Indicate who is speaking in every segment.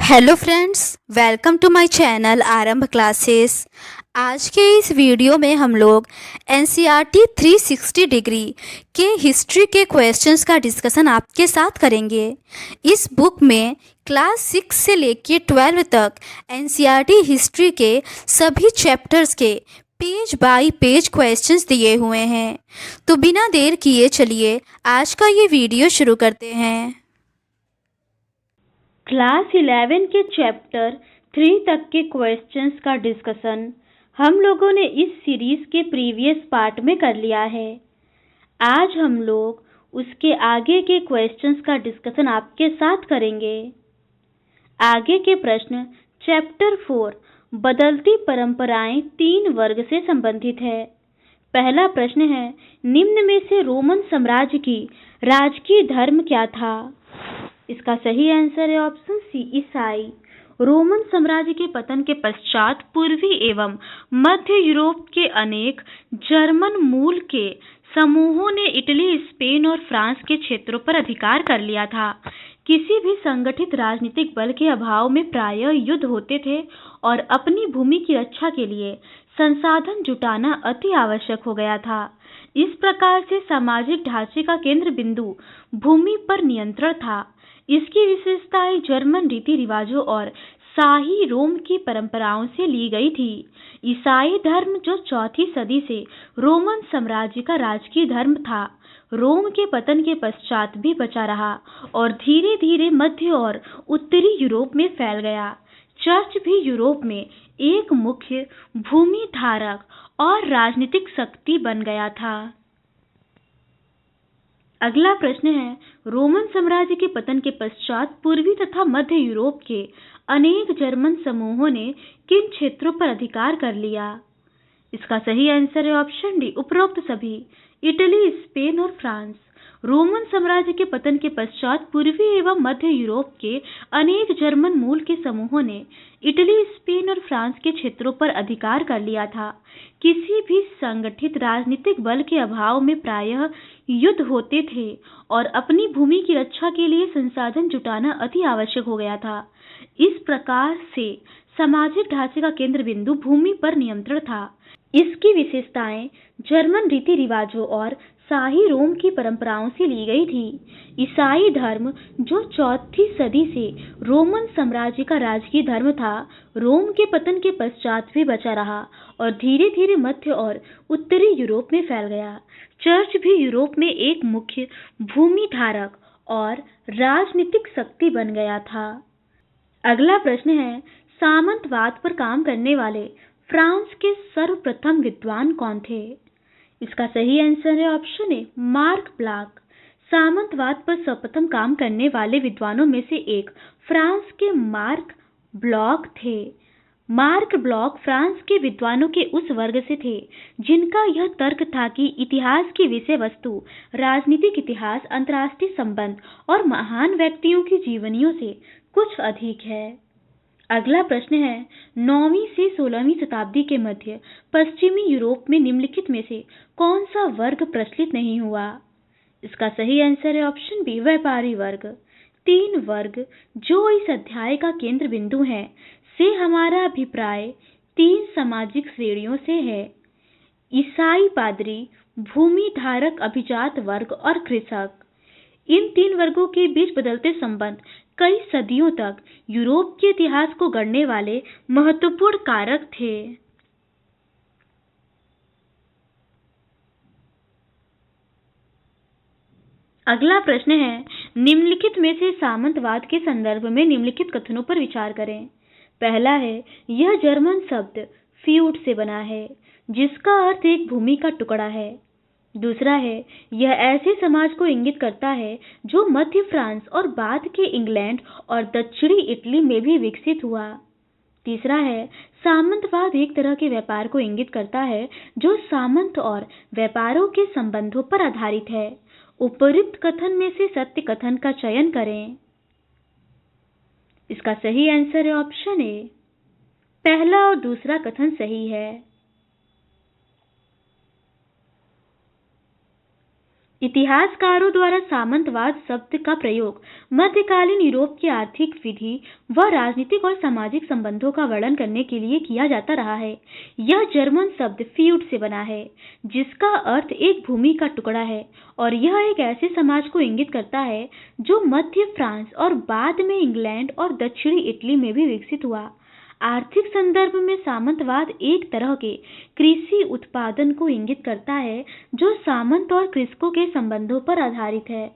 Speaker 1: Hello friends, welcome to my channel Aarambh classes. आज के इस वीडियो में हम लोग एनसीईआरटी 360 डिग्री के हिस्ट्री के क्वेश्चंस का डिस्कशन आपके साथ करेंगे। इस बुक में क्लास 6 से लेकर 12 तक एनसीईआरटी हिस्ट्री के सभी चैप्टर्स के पेज बाय पेज क्वेश्चंस दिए हुए हैं। तो बिना देर किए चलिए आज का ये वीडियो शुरू करते हैं।
Speaker 2: क्लास 11 के चैप्टर 3 तक के क्वेश्चंस का डिस्कशन हम लोगों ने इस सीरीज के प्रीवियस पार्ट में कर लिया है। आज हम लोग उसके आगे के क्वेश्चंस का डिस्कशन आपके साथ करेंगे। आगे के प्रश्न चैप्टर 4 बदलती परंपराएं 3 वर्ग से संबंधित है। पहला प्रश्न है, निम्न में से रोमन साम्राज्य की राजकीय धर्म क्या था? इसका सही आंसर है ऑप्शन सी, ईसाई। रोमन साम्राज्य के पतन के पश्चात पूर्वी एवं मध्य यूरोप के अनेक जर्मन मूल के समूहों ने इटली, स्पेन और फ्रांस के क्षेत्रों पर अधिकार कर लिया था। किसी भी संगठित राजनीतिक बल के अभाव में प्रायः युद्ध होते थे और अपनी भूमि की रक्षा के लिए संसाधन जुटाना अति आवश्यक हो गया था। इस प्रकार से सामाजिक ढांचे का केंद्र बिंदु भूमि पर नियंत्रण था। इसकी विशेषताएं जर्मन रीति रिवाजों और शाही रोम की परंपराओं से ली गई थी। ईसाई धर्म, जो 4वीं सदी से रोमन साम्राज्य का राजकीय धर्म था, रोम के पतन के पश्चात भी बचा रहा और धीरे धीरे मध्य और उत्तरी यूरोप में फैल गया। चर्च भी यूरोप में एक मुख्य भूमि धारक और राजनीतिक शक्ति बन गया था। अगला प्रश्न है, रोमन साम्राज्य के पतन के पश्चात पूर्वी तथा मध्य यूरोप के अनेक जर्मन समूहों ने किन क्षेत्रों पर अधिकार कर लिया? इसका सही आंसर है ऑप्शन डी, उपरोक्त सभी। इटली, स्पेन और फ्रांस। रोमन साम्राज्य के पतन के पश्चात पूर्वी एवं मध्य यूरोप के अनेक जर्मन मूल के समूहों ने इटली, स्पेन और फ्रांस के क्षेत्रों पर अधिकार कर लिया था। किसी भी संगठित राजनीतिक बल के अभाव में प्रायः युद्ध होते थे और अपनी भूमि की रक्षा के लिए संसाधन जुटाना अति आवश्यक हो गया था। इस प्रकार से सामाजिक ढांचे का केंद्र बिंदु भूमि पर नियंत्रण था। इसकी विशेषताएं जर्मन रीति रिवाजों और शाही रोम की परंपराओं से ली गई थी। ईसाई धर्म, जो 4वीं सदी से रोमन साम्राज्य का राजकीय धर्म था, रोम के पतन के पश्चात भी बचा रहा और धीरे धीरे मध्य और उत्तरी यूरोप में फैल गया। चर्च भी यूरोप में एक मुख्य भूमि धारक और राजनीतिक शक्ति बन गया था। अगला प्रश्न है, सामंतवाद पर काम करने वाले फ्रांस के सर्वप्रथम विद्वान कौन थे? इसका सही आंसर है ऑप्शन ए, मार्क ब्लॉक। सामंतवाद पर सर्वप्रथम काम करने वाले विद्वानों में से एक फ्रांस के मार्क ब्लॉक थे। मार्क ब्लॉक फ्रांस के विद्वानों के उस वर्ग से थे जिनका यह तर्क था कि इतिहास की विषय वस्तु राजनीतिक इतिहास, अंतर्राष्ट्रीय संबंध और महान व्यक्तियों की जीवनियों से कुछ अधिक है। अगला प्रश्न है, 9वीं से 16वीं शताब्दी के मध्य पश्चिमी यूरोप में निम्नलिखित में से कौन सा वर्ग प्रचलित नहीं हुआ? इसका सही आंसर है ऑप्शन बी, व्यापारी वर्ग। 3 वर्ग जो इस अध्याय का केंद्र बिंदु है से हमारा अभिप्राय 3 सामाजिक श्रेणियों से है: ईसाई पादरी, भूमि धारक अभिजात वर्ग और कृषक। इन 3 वर्गों के बीच बदलते संबंध कई सदियों तक यूरोप के इतिहास को गढ़ने वाले महत्वपूर्ण कारक थे। अगला प्रश्न है, निम्नलिखित में से सामंतवाद के संदर्भ में निम्नलिखित कथनों पर विचार करें। पहला है, यह जर्मन शब्द फ्यूड से बना है जिसका अर्थ एक भूमि का टुकड़ा है। दूसरा है, यह ऐसे समाज को इंगित करता है जो मध्य फ्रांस और बाद के इंग्लैंड और दक्षिणी इटली में भी विकसित हुआ। तीसरा है, सामंतवाद एक तरह के व्यापार को इंगित करता है जो सामंत और व्यापारों के संबंधों पर आधारित है। उपयुक्त कथन में से सत्य कथन का चयन करें। इसका सही आंसर है ऑप्शन ए, पहला और दूसरा कथन सही है। इतिहासकारों द्वारा सामंतवाद शब्द का प्रयोग मध्यकालीन यूरोप की आर्थिक विधि व राजनीतिक और सामाजिक संबंधों का वर्णन करने के लिए किया जाता रहा है। यह जर्मन शब्द फ्यूड से बना है, जिसका अर्थ एक भूमि का टुकड़ा है, और यह एक ऐसे समाज को इंगित करता है जो मध्य फ्रांस और बाद में इंग्लैंड और दक्षिणी इटली में भी विकसित हुआ। आर्थिक संदर्भ में सामंतवाद एक तरह के कृषि उत्पादन को इंगित करता है जो सामंत और कृषकों के संबंधों पर आधारित है।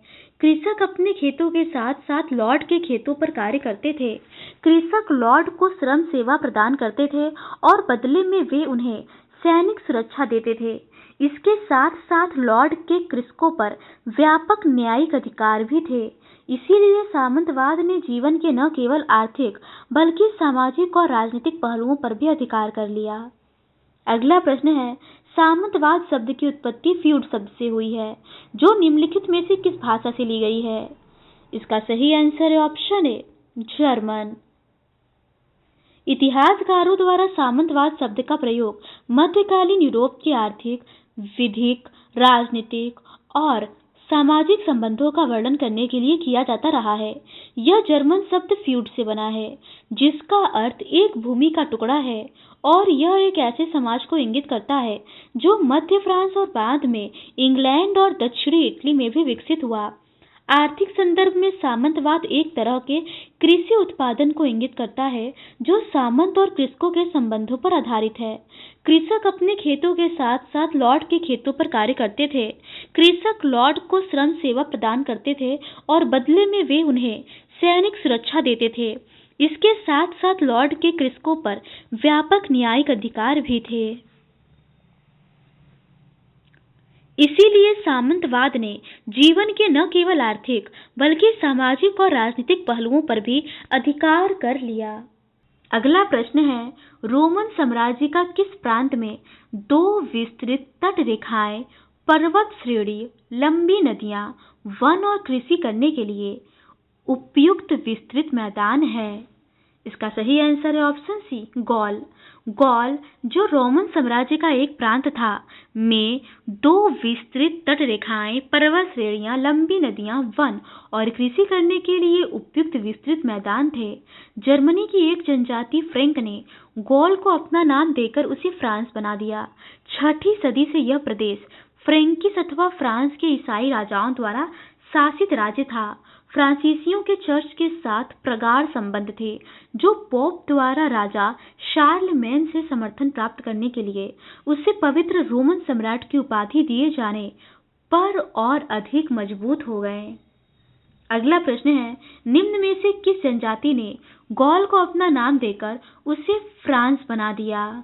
Speaker 2: कृषक अपने खेतों के साथ साथ लॉर्ड के खेतों पर कार्य करते थे। कृषक लॉर्ड को श्रम सेवा प्रदान करते थे और बदले में वे उन्हें सैनिक सुरक्षा देते थे। इसके साथ साथ लॉर्ड के कृषकों पर व्यापक न्यायिक अधिकार भी थे। इसीलिए सामंतवाद ने जीवन के न केवल आर्थिक बल्कि सामाजिक और राजनीतिक पहलुओं पर भी अधिकार कर लिया। अगला प्रश्न है, सामंतवाद शब्द की उत्पत्ति फ्यूड शब्द से हुई है, जो निम्नलिखित में से किस भाषा से ली गई है? इसका सही आंसर है ऑप्शन ए, जर्मन। इतिहासकारों द्वारा सामंतवाद शब्द का प्रयोग मध्यकालीन यूरोप की आर्थिक, विधिक, राजनीतिक और सामाजिक संबंधों का वर्णन करने के लिए किया जाता रहा है। यह जर्मन शब्द फ्यूड से बना है, जिसका अर्थ एक भूमि का टुकड़ा है, और यह एक ऐसे समाज को इंगित करता है जो मध्य फ्रांस और बाद में इंग्लैंड और दक्षिणी इटली में भी विकसित हुआ। आर्थिक संदर्भ में सामंतवाद एक तरह के कृषि उत्पादन को इंगित करता है जो सामंत और कृषकों के संबंधों पर आधारित है। कृषक अपने खेतों के साथ साथ लॉर्ड के खेतों पर कार्य करते थे। कृषक लॉर्ड को श्रम सेवा प्रदान करते थे और बदले में वे उन्हें सैनिक सुरक्षा देते थे। इसके साथ साथ लॉर्ड के कृषकों पर व्यापक न्यायिक अधिकार भी थे। इसीलिए सामंतवाद ने जीवन के न केवल आर्थिक बल्कि सामाजिक और राजनीतिक पहलुओं पर भी अधिकार कर लिया। अगला प्रश्न है, रोमन साम्राज्य का किस प्रांत में दो विस्तृत तट रेखाएं, पर्वत श्रेणी, लंबी नदियां, वन और कृषि करने के लिए उपयुक्त विस्तृत मैदान है? इसका सही आंसर है ऑप्शन सी, गॉल। गॉल, जो रोमन साम्राज्य का एक प्रांत था, में दो विस्तृत तट रेखाएं, पर्वत श्रेणियां, लंबी नदियां, वन और कृषि करने के लिए उपयुक्त विस्तृत मैदान थे। जर्मनी की एक जनजाति फ्रैंक ने गॉल को अपना नाम देकर उसे फ्रांस बना दिया। 6ठी सदी से यह प्रदेश फ्रैंकिश अथवा फ्रांस के ईसाई राजाओं द्वारा शासित राज्य था। फ्रांसीसियों के चर्च के साथ प्रगाढ़ संबंध थे, जो पोप द्वारा राजा शार्लमेन से समर्थन प्राप्त करने के लिए उसे पवित्र रोमन सम्राट की उपाधि दिए जाने पर और अधिक मजबूत हो गए। अगला प्रश्न है, निम्न में से किस जनजाति ने गॉल को अपना नाम देकर उसे फ्रांस बना दिया?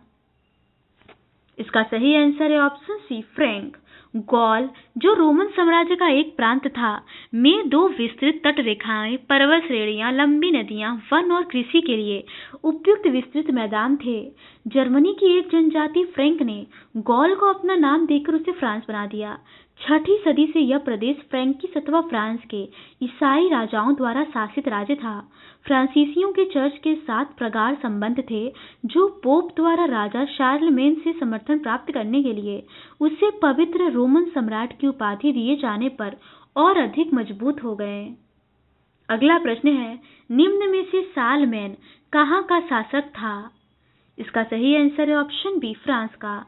Speaker 2: इसका सही आंसर है ऑप्शन सी, फ्रैंक। गॉल, जो रोमन साम्राज्य का एक प्रांत था, में दो विस्तृत तट रेखाएं, पर्वत श्रेणियां, लंबी नदियां, वन और कृषि के लिए उपयुक्त विस्तृत मैदान थे। जर्मनी की एक जनजाति फ्रैंक ने गॉल को अपना नाम देकर उसे फ्रांस बना दिया। 6ठी सदी से यह प्रदेश फ्रैंकिश अथवा फ्रांस के ईसाई राजाओं द्वारा शासित राज्य था। फ्रांसीसियों के चर्च के साथ प्रगाढ़ संबंध थे, जो पोप द्वारा राजा शार्लमेन से समर्थन प्राप्त करने के लिए उसे पवित्र रोमन सम्राट की उपाधि दिए जाने पर और अधिक मजबूत हो गए। अगला प्रश्न है, निम्न में से शार्लमेन कहाँ का शासक था? इसका सही आंसर है ऑप्शन बी, फ्रांस का।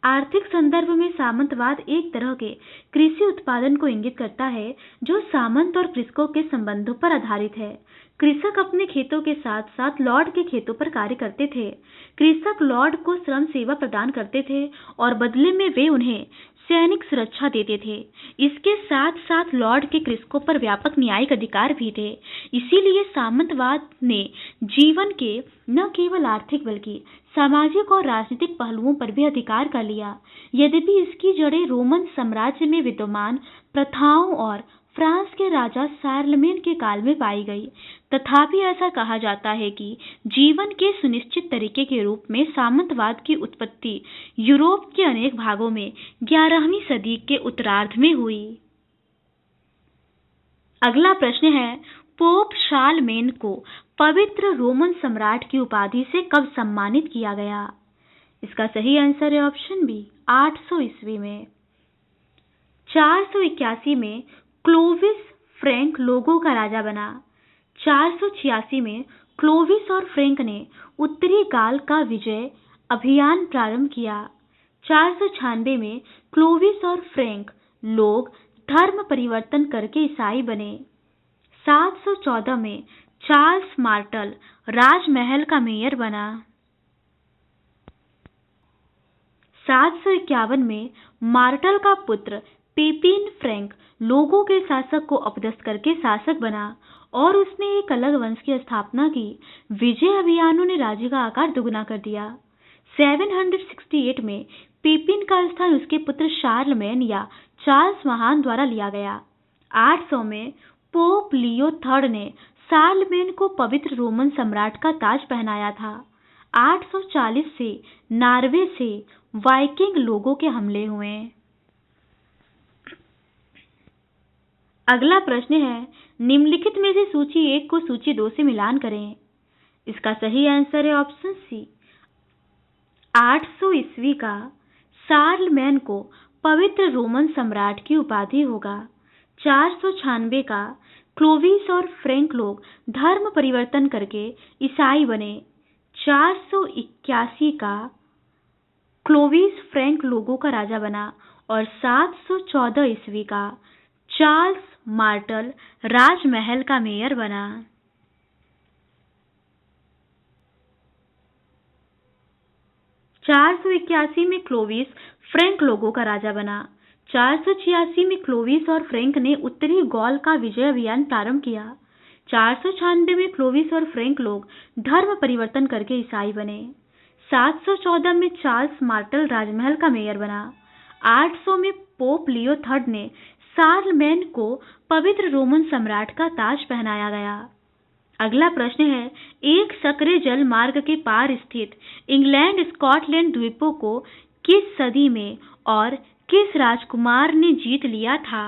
Speaker 2: आर्थिक संदर्भ में सामंतवाद एक तरह के कृषि उत्पादन को इंगित करता है जो सामंत और कृषकों के संबंधों पर आधारित है। कृषक अपने खेतों के साथ साथ लॉर्ड के खेतों पर कार्य करते थे। कृषक लॉर्ड को श्रम सेवा प्रदान करते थे और बदले में वे उन्हें सैनिक सुरक्षा देते थे। इसके साथ साथ लॉर्ड के कृषकों पर व्यापक न्यायिक अधिकार भी थे। इसीलिए सामंतवाद ने जीवन के न केवल आर्थिक बल्कि सामाजिक और राजनीतिक पहलुओं पर भी अधिकार कर लिया। यद्यपि इसकी जड़ें रोमन साम्राज्य में विद्यमान प्रथाओं और फ्रांस के राजा शार्लमेन के काल में पाई गई, तथापि ऐसा कहा जाता है कि जीवन के सुनिश्चित तरीके के रूप में सामंतवाद की उत्पत्ति यूरोप के अनेक भागों में 11वीं सदी के उत्तरार्ध में हुई। अगला प्रश्न है, पोप शार्लमेन को पवित्र रोमन सम्राट की उपाधि से कब सम्मानित किया गया? इसका सही आंसर है ऑप्शन बी, 800 ईस्वी में। 481 में क्लोविस फ्रैंक लोगों का राजा बना। 486 में क्लोविस और फ्रैंक ने उत्तरी गाल का विजय अभियान प्रारंभ किया। 496 में क्लोविस और फ्रैंक लोग धर्म परिवर्तन करके ईसाई बने। 714 में चार्ल्स मार्टल राजमहल का मेयर बना। 751 में मार्टल का पुत्र पेपिन फ्रैंक लोगों के शासक को अपदस्थ करके शासक बना और उसने एक अलग वंश की स्थापना की। विजय अभियानों ने राज्य का आकार दुगना कर दिया। 768 में पेपिन का स्थान उसके पुत्र शार्लमेन या चार्ल्स महान द्वारा लिया गया। 800 में पोप लियो III ने शार्लमेन को पवित्र रोमन सम्राट का ताज पहनाया था। 840 से नॉर्वे से वाइकिंग लोगों के हमले हुए। अगला प्रश्न है, निम्नलिखित में से सूची 1 को सूची 2 से मिलान करें। इसका सही आंसर है ऑप्शन सी। 800 ईस्वी का शार्लमेन को पवित्र रोमन सम्राट की उपाधि होगा। 496 का क्लोविस और फ्रैंक लोग धर्म परिवर्तन करके ईसाई बने। 481 का क्लोविस फ्रैंक लोगों का राजा बना और 714 ईस्वी का चार्ल्स मार्टल राजमहल का मेयर बना। (481) में क्लोविस फ्रैंक लोगों का राजा बना। 486 में क्लोविस और फ्रैंक ने उत्तरी गॉल का विजय अभियान प्रारंभ किया। 496 में क्लोविस और फ्रैंक लोग धर्म परिवर्तन करके ईसाई बने। 714 में चार्ल्स मार्टल राजमहल का मेयर बना। 800 में पोप लियो III ने शार्लमेन को पवित्र रोमन सम्राट का ताज पहनाया गया। अगला प्रश्न है, एक सक्रिय जल मार्ग के पार स्थित इंग्लैंड स्कॉटलैंड द्वीपों को किस सदी में और किस राजकुमार ने जीत लिया था?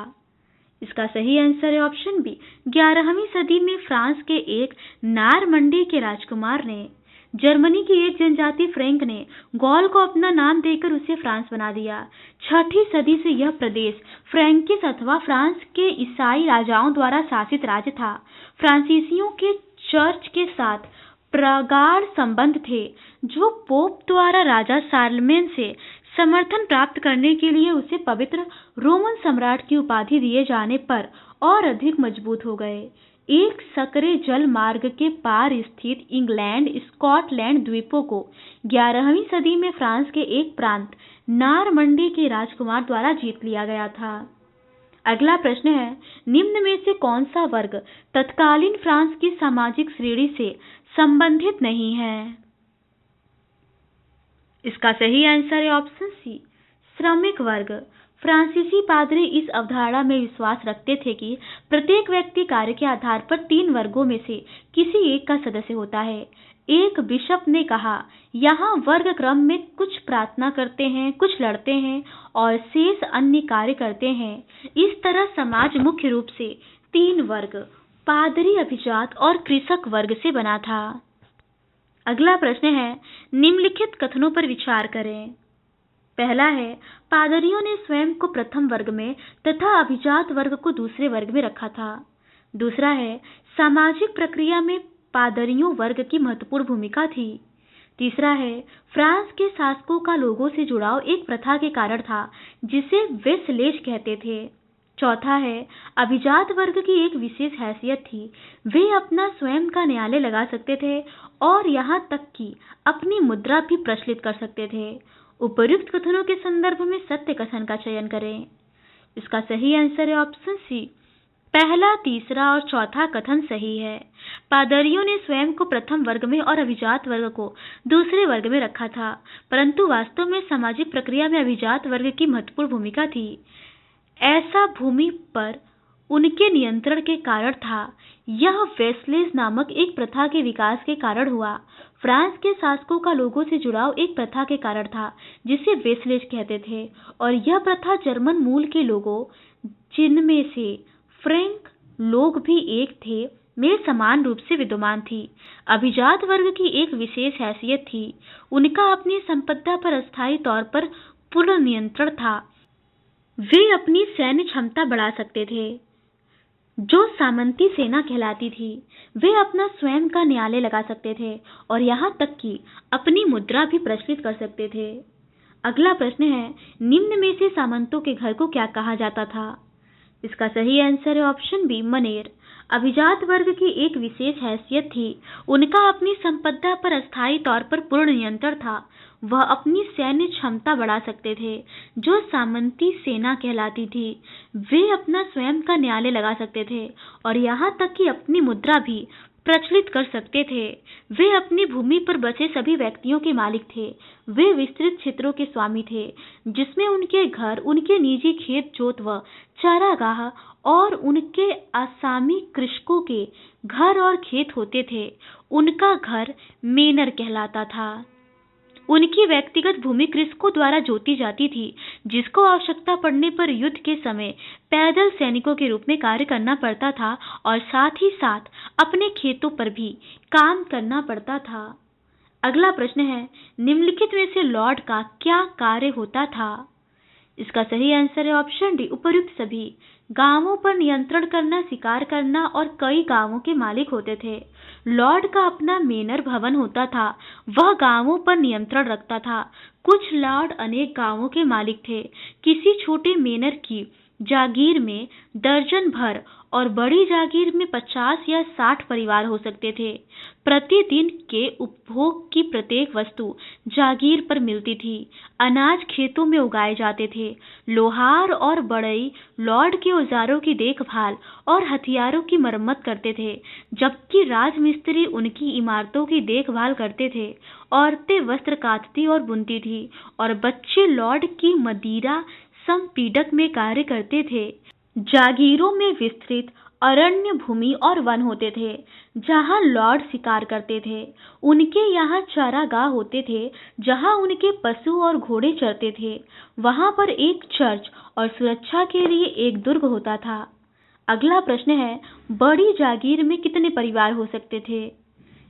Speaker 2: इसका सही आंसर है ऑप्शन बी। 11वीं सदी में फ्रांस के एक नारमंडी के राजकुमार ने जर्मनी की एक जनजाति फ्रैंक ने गॉल को अपना नाम देकर उसे फ्रांस बना दिया। 6ठी सदी से यह प्रदेश फ्रैंकिस अथवा फ्रांस के ईसाई राजाओं द्वारा शासित राज्य था। फ्रांसीसियों के चर्च के साथ प्रगाढ़ संबंध थे, जो पोप द्वारा राजा शार्लमेन से समर्थन प्राप्त करने के लिए उसे पवित्र रोमन सम्राट की उपाधि दिए जाने पर और अधिक मजबूत हो गए। एक सक्रिय जल मार्ग के पार स्थित इंग्लैंड स्कॉटलैंड द्वीपों को 11वीं सदी में फ्रांस के एक प्रांत नारमंडी के राजकुमार द्वारा जीत लिया गया था। अगला प्रश्न है, निम्न में से कौन सा वर्ग तत्कालीन फ्रांस की सामाजिक श्रेणी से संबंधित नहीं है? इसका सही आंसर है ऑप्शन सी, श्रमिक वर्ग। फ्रांसीसी पादरी इस अवधारणा में विश्वास रखते थे कि प्रत्येक व्यक्ति कार्य के आधार पर 3 वर्गों में से किसी एक का सदस्य होता है। एक बिशप ने कहा, यहाँ वर्ग क्रम में कुछ प्रार्थना करते हैं, कुछ लड़ते हैं और शेष अन्य कार्य करते हैं। इस तरह समाज मुख्य रूप से 3 वर्ग, पादरी, अभिजात और कृषक वर्ग से बना था। अगला प्रश्न है, निम्नलिखित कथनों पर विचार करें। पहला है, पादरियों ने स्वयं को प्रथम वर्ग में तथा अभिजात वर्ग को दूसरे वर्ग में रखा था। दूसरा है, सामाजिक प्रक्रिया में पादरियों वर्ग की महत्वपूर्ण भूमिका थी। तीसरा है, फ्रांस के शासकों का लोगों से जुड़ाव एक प्रथा के कारण था जिसे वेस्लेज कहते थे। चौथा है, अभिजात वर्ग की एक विशेष हैसियत थी, वे अपना स्वयं का न्यायालय लगा सकते थे और यहाँ तक कि अपनी मुद्रा भी प्रचलित कर सकते थे। उपर्युक्त कथनों के संदर्भ में सत्य कथन का चयन करें। इसका सही आंसर है ऑप्शन सी। पहला, तीसरा और चौथा कथन सही है। पादरियों ने स्वयं को प्रथम वर्ग में और अभिजात वर्ग को दूसरे वर्ग में रखा था, परंतु वास्तव में सामाजिक प्रक्रिया में अभिजात वर्ग की महत्वपूर्ण भूमिका थी। ऐसा भूमि पर उनके नियंत्रण के कारण था। यह वेस्लेज नामक एक प्रथा के विकास के कारण हुआ। फ्रांस के शासकों का लोगों से जुड़ाव एक प्रथा के कारण था जिसे वेस्लेज कहते थे, और यह प्रथा जर्मन मूल के लोगों, जिनमें से फ्रैंक लोग भी एक थे, में समान रूप से विद्यमान थी। अभिजात वर्ग की एक विशेष हैसियत थी, उनका अपनी संपदा पर अस्थायी तौर पर पूर्ण नियंत्रण था। वे अपनी सैन्य क्षमता बढ़ा सकते थे, जो सामंती सेना कहलाती थी। वे अपना स्वयं का न्यायालय लगा सकते थे और यहाँ तक कि अपनी मुद्रा भी प्रचलित कर सकते थे। अगला प्रश्न है, निम्न में से सामंतों के घर को क्या कहा जाता था? इसका सही आंसर है ऑप्शन बी, मनेर। अभिजात वर्ग की एक विशेष हैसियत थी, उनका अपनी संपदा पर अस्थायी तौर पर पूर्ण नियंत्रण था। वह अपनी सैन्य क्षमता बढ़ा सकते थे, जो सामंती सेना कहलाती थी। वे अपना स्वयं का न्यायालय लगा सकते थे और यहाँ तक कि अपनी मुद्रा भी प्रचलित कर सकते थे। वे अपनी भूमि पर बसे सभी व्यक्तियों के मालिक थे। वे विस्तृत क्षेत्रों के स्वामी थे, जिसमें उनके घर, उनके निजी खेत जोत व चारागाह और उनके आसामी कृषकों के घर और खेत होते थे। उनका घर मेनर कहलाता था। उनकी व्यक्तिगत भूमि कृषकों द्वारा जोती जाती थी, जिसको आवश्यकता पड़ने पर युद्ध के समय पैदल सैनिकों के रूप में कार्य करना पड़ता था और साथ ही साथ अपने खेतों पर भी काम करना पड़ता था। अगला प्रश्न है, निम्नलिखित में से लॉर्ड का क्या कार्य होता था? इसका सही आंसर है ऑप्शन डी, उपर्युक्त सभी। गांवों पर नियंत्रण करना, शिकार करना और कई गांवों के मालिक होते थे। लॉर्ड का अपना मेनर भवन होता था, वह गांवों पर नियंत्रण रखता था। कुछ लॉर्ड अनेक गांवों के मालिक थे। किसी छोटे मेनर की जागीर में दर्जन भर और बड़ी जागीर में 50 या 60 परिवार हो सकते थे। प्रतिदिन के उपभोग की प्रत्येक वस्तु जागीर पर मिलती थी। अनाज खेतों में उगाए जाते थे। लोहार और बढ़ई लॉर्ड के औजारों की देखभाल और हथियारों की मरम्मत करते थे, जबकि राजमिस्त्री उनकी इमारतों की देखभाल करते थे। औरतें वस्त्र काटती और बुनती थी और बच्चे लॉर्ड की मदिरा संपीडक में कार्य करते थे। जागीरों में विस्तृत अरण्य भूमि और वन होते थे, जहां लॉर्ड शिकार करते थे। उनके यहाँ चारागाह होते थे, जहां उनके पशु और घोड़े चरते थे। वहां पर एक चर्च और सुरक्षा के लिए एक दुर्ग होता था। अगला प्रश्न है, बड़ी जागीर में कितने परिवार हो सकते थे?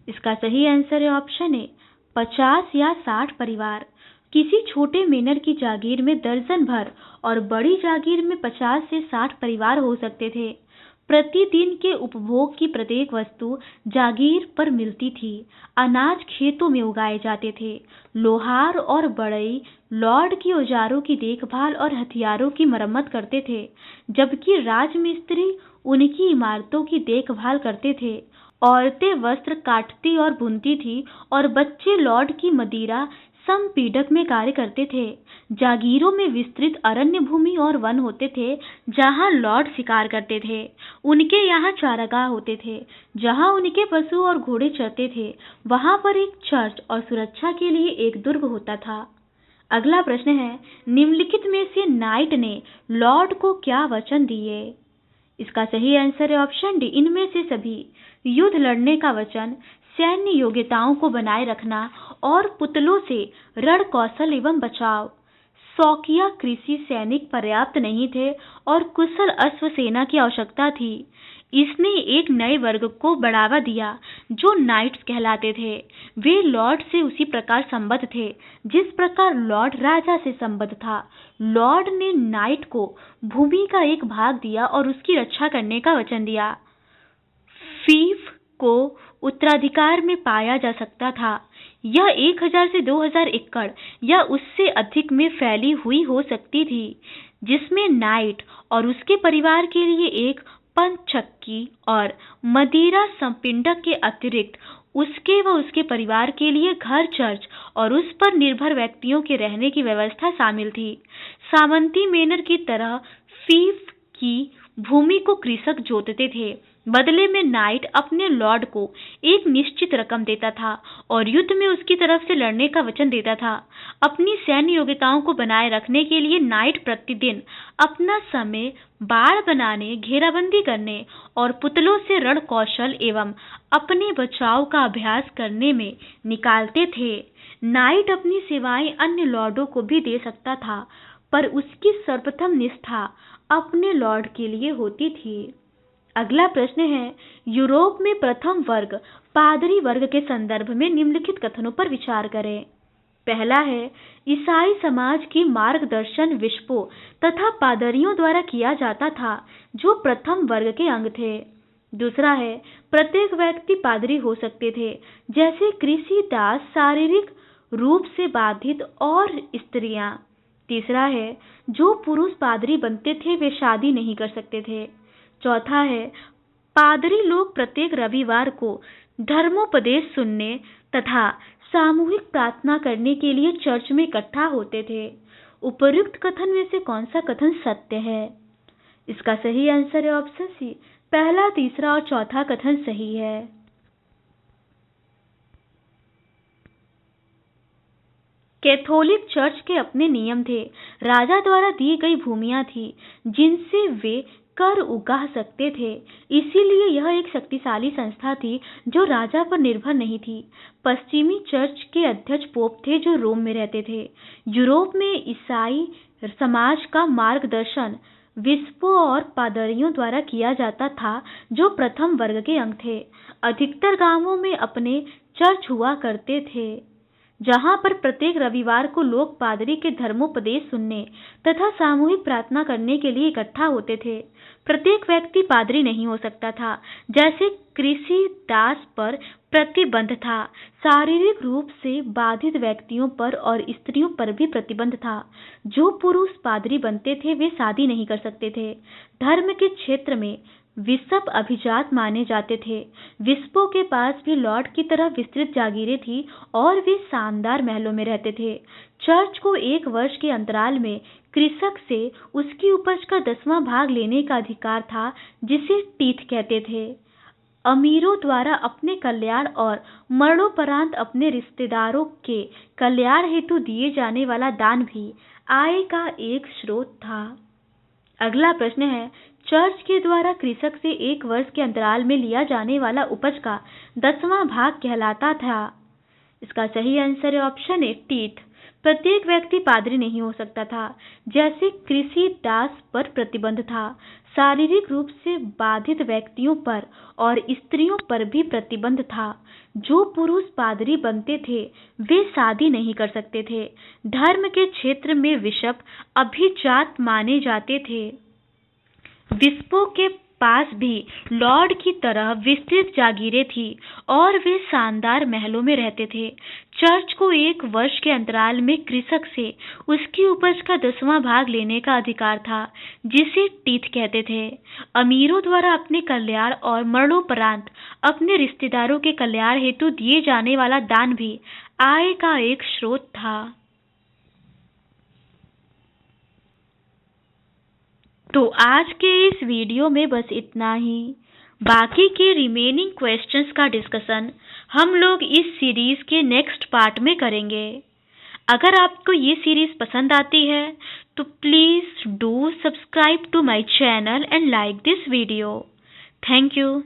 Speaker 2: इसका सही आंसर है ऑप्शन ए, 50 या 60 परिवार। किसी छोटे मेनर की जागीर में दर्जन भर और बड़ी जागीर में 50 से 60 परिवार हो सकते थे। प्रतिदिन के उपभोग की प्रत्येक वस्तु जागीर पर मिलती थी। अनाज खेतों में उगाए जाते थे। लोहार और बढ़ई लॉर्ड की औजारों की देखभाल और हथियारों की मरम्मत करते थे, जबकि राजमिस्त्री उनकी इमारतों की देखभाल करते थे। औरतें वस्त्र काटती और बुनती थी और बच्चे लॉर्ड की मदिरा संपीडक में कार्य करते थे। जागीरों में विस्तृत अरण्य भूमि और वन होते थे, जहां लॉर्ड शिकार करते थे। उनके यहाँ चारागाह होते थे, जहां उनके पशु और घोड़े चरते थे। वहां पर एक चर्च और सुरक्षा के लिए एक दुर्ग होता था। अगला प्रश्न है, निम्नलिखित में से नाइट ने लॉर्ड को क्या वचन दिए? इसका सही आंसर है ऑप्शन डी, इनमें से सभी। युद्ध लड़ने का वचन, सैन्य योग्यताओं को बनाए रखना और पुतलों से रण कौशल एवं बचाव। शौकिया कृषि सैनिक पर्याप्त नहीं थे और कुशल अश्व सेना की आवश्यकता थी। इसने एक नए वर्ग को बढ़ावा दिया, जो नाइट्स कहलाते थे। वे लॉर्ड से उसी प्रकार संबद्ध थे जिस प्रकार लॉर्ड राजा से संबद्ध था। लॉर्ड ने नाइट को भूमि का एक भाग दिया और उसकी रक्षा करने का वचन दिया। फीफ को उत्तराधिकार में पाया जा सकता था। यह 1000 से 2000 एकड़ या उससे अधिक में फैली हुई हो सकती थी, जिसमें नाइट और उसके परिवार के लिए एक पंचक्की और मदिरा संपीडक के अतिरिक्त उसके व उसके परिवार के लिए घर, चर्च और उस पर निर्भर व्यक्तियों के रहने की व्यवस्था शामिल थी। सामंती मेनर की तरह फीफ की भूमि को कृषक जोतते थे। बदले में नाइट अपने लॉर्ड को एक निश्चित रकम देता था और युद्ध में उसकी तरफ से लड़ने का वचन देता था। अपनी सैन्य योग्यताओं को बनाए रखने के लिए नाइट प्रतिदिन अपना समय बाड़ बनाने, घेराबंदी करने और पुतलों से रण कौशल एवं अपने बचाव का अभ्यास करने में निकालते थे। नाइट अपनी सेवाएं अन्य लॉर्डों को भी दे सकता था, पर उसकी सर्वप्रथम निष्ठा अपने लॉर्ड के लिए होती थी। अगला प्रश्न है, यूरोप में प्रथम वर्ग पादरी वर्ग के संदर्भ में निम्नलिखित कथनों पर विचार करें। पहला है, ईसाई समाज की मार्गदर्शन बिशपों तथा पादरियों द्वारा किया जाता था, जो प्रथम वर्ग के अंग थे। दूसरा है, प्रत्येक व्यक्ति पादरी हो सकते थे, जैसे कृषि दास, शारीरिक रूप से बाधित और स्त्रियां। तीसरा है, जो पुरुष पादरी बनते थे वे शादी नहीं कर सकते थे। चौथा है, पादरी लोग प्रत्येक रविवार को धर्मोपदेश सुनने तथा सामूहिक प्रार्थना करने के लिए चर्च में इकट्ठा होते थे। उपर्युक्त कथन में से कौन सा कथन सत्य है? इसका सही आंसर है ऑप्शन सी, पहला, तीसरा और चौथा कथन सही है। कैथोलिक चर्च के अपने नियम थे। राजा द्वारा दी गई भूमियां थी जिनसे वे कर उगा सकते थे, इसीलिए यह एक शक्तिशाली संस्था थी जो राजा पर निर्भर नहीं थी। पश्चिमी चर्च के अध्यक्ष पोप थे जो रोम में रहते थे। यूरोप में ईसाई समाज का मार्गदर्शन बिशपों और पादरियों द्वारा किया जाता था, जो प्रथम वर्ग के अंग थे। अधिकतर गांवों में अपने चर्च हुआ करते थे, जहां पर प्रत्येक रविवार को लोग पादरी के धर्मोपदेश सुनने तथा सामूहिक प्रार्थना करने के लिए इकट्ठा होते थे। प्रत्येक व्यक्ति पादरी नहीं हो सकता था, जैसे कृषि दास पर प्रतिबंध था। शारीरिक रूप से बाधित व्यक्तियों पर और स्त्रियों पर भी प्रतिबंध था। जो पुरुष पादरी बनते थे वे शादी नहीं कर सकते थे। धर्म के क्षेत्र में बिशप अभिजात माने जाते थे। बिशपों के पास भी लॉर्ड की तरह विस्तृत जागीरें थी और वे शानदार महलों में रहते थे। चर्च को 1 वर्ष के अंतराल में कृषक से उसकी उपज का 10वां भाग लेने का अधिकार था, जिसे टीथ कहते थे। अमीरों द्वारा अपने कल्याण और मरणोपरांत अपने रिश्तेदारों के कल्याण हेतु दिए जाने वाला दान भी आय का एक स्रोत था। अगला प्रश्न है, चर्च के द्वारा कृषक से 1 वर्ष के अंतराल में लिया जाने वाला उपज का 10वां भाग कहलाता था। इसका सही आंसर है ऑप्शन ए, टीथ। प्रत्येक व्यक्ति पादरी नहीं हो सकता था, जैसे कृषि दास पर प्रतिबंध था। शारीरिक रूप से बाधित व्यक्तियों पर और स्त्रियों पर भी प्रतिबंध था। जो पुरुष पादरी बनते थे वे शादी नहीं कर सकते थे। धर्म के क्षेत्र में बिशप अभिजात माने जाते थे। बिशपों के पास भी लॉर्ड की तरह विस्तृत जागीरें थी और वे शानदार महलों में रहते थे। चर्च को 1 वर्ष के अंतराल में कृषक से उसकी उपज का 10वां भाग लेने का अधिकार था, जिसे टीथ कहते थे। अमीरों द्वारा अपने कल्याण और मरणोपरांत अपने रिश्तेदारों के कल्याण हेतु दिए जाने वाला दान भी आय का एक स्रोत था। तो आज के इस वीडियो में बस इतना ही। बाकी के रिमेनिंग क्वेश्चंस का डिस्कशन हम लोग इस सीरीज के नेक्स्ट पार्ट में करेंगे। अगर आपको ये सीरीज पसंद आती है तो please do subscribe to my channel and like this video. Thank you.